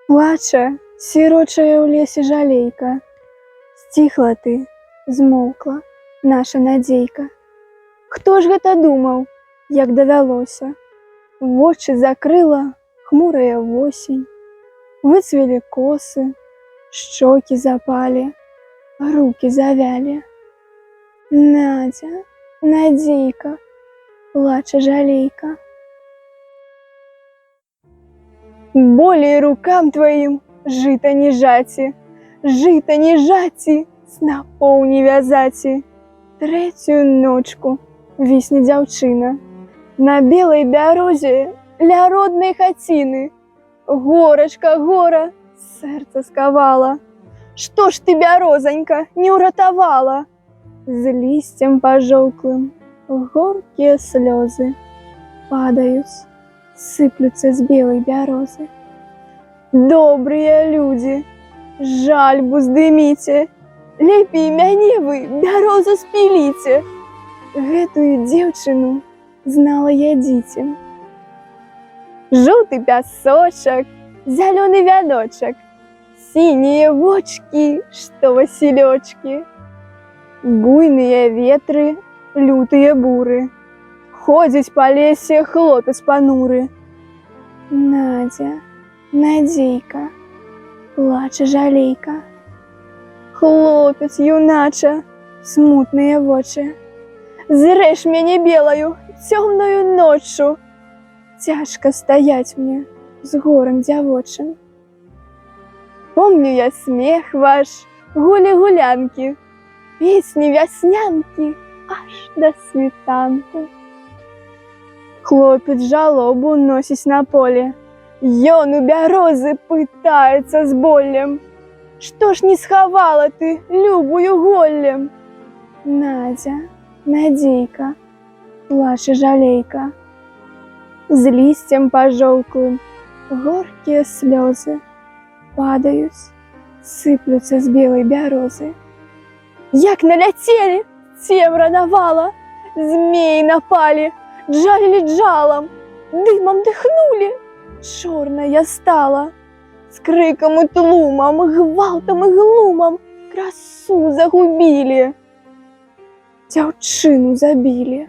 Плача, сірочая ў лесе жалейка, сціхла ты, змоўкла наша надзейка. Хто ж гэта думаў, як давялося? Вочы закрыла хмурая восень, выцвелі косы, шчокі запалі, рукі завялі. Надзя, надзейка, плача жалейка. Болей рукам твоим жыта не жаці, жыта не жаці, снапоў не вязаці. Трэцюю ночку вісне дзяўчына на белай бярозе ля роднай хаціны. Горачка, гора, сэрца скавала. Што ж ты, бярозанька, не ўратавала? З лісцем пажоўклым горкія слёзы падаюць, сыплюцца з белай бярозы. Добрыя людзі, жальбу здыміце, лепей мяне вы, бярозу, спіліце. Гэтую дзеўчыну знала я дзіцем. Жоўты пясочак, зялёны вяночак, сінія вочкі, што васілёчкі. Буйныя ветры, лютыя буры, ходзіць па лесе хлопец пануры. Надзя, надзейка, плача жалейка. Хлопец, юнача, смутныя вочы, зрэж мяне белаю, цёмнаю ноччу. Цяжка стаяць мне з горам дзявочым. Помню я смех ваш, гулі-гулянкі, песні вяснянкі аж да світанку. Хлопец жалобу носіць на поле, ён у бярозы пытаецца з боллем. Што ж не схавала ты любую голлем? Надзя, надзейка, плача жалейка. З лісцем пажоўклым горкія слёзы падаюць, сыплюцца з белай бярозы. Як наляцелі, цемра навала, змеі напалі, джалілі джалам, дымам дыхнулі, чорная стала. З крыкам і тлумам, гвалтам і глумам красу загубілі, дзяўчыну забілі.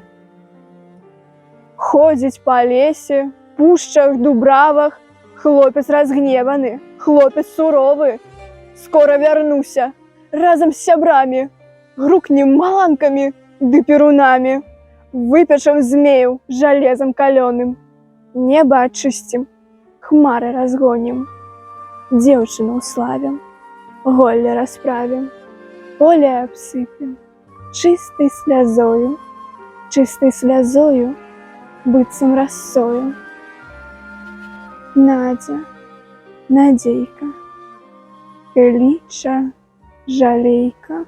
Ходзіць па лесе, пушчах, дубравах, хлопец разгневаны, хлопец суровы. Скора вярнуся, разам з сябрамі, грукнем маланкамі ды перунамі, выпячам змею жалезам калёным, неба ачысцім, хмары разгонім. Дзеўчыну ўславім, голле расправім, поле абсыпем чыстай слязою, быццам расою. Надзя, надзейка, кліча жалейка.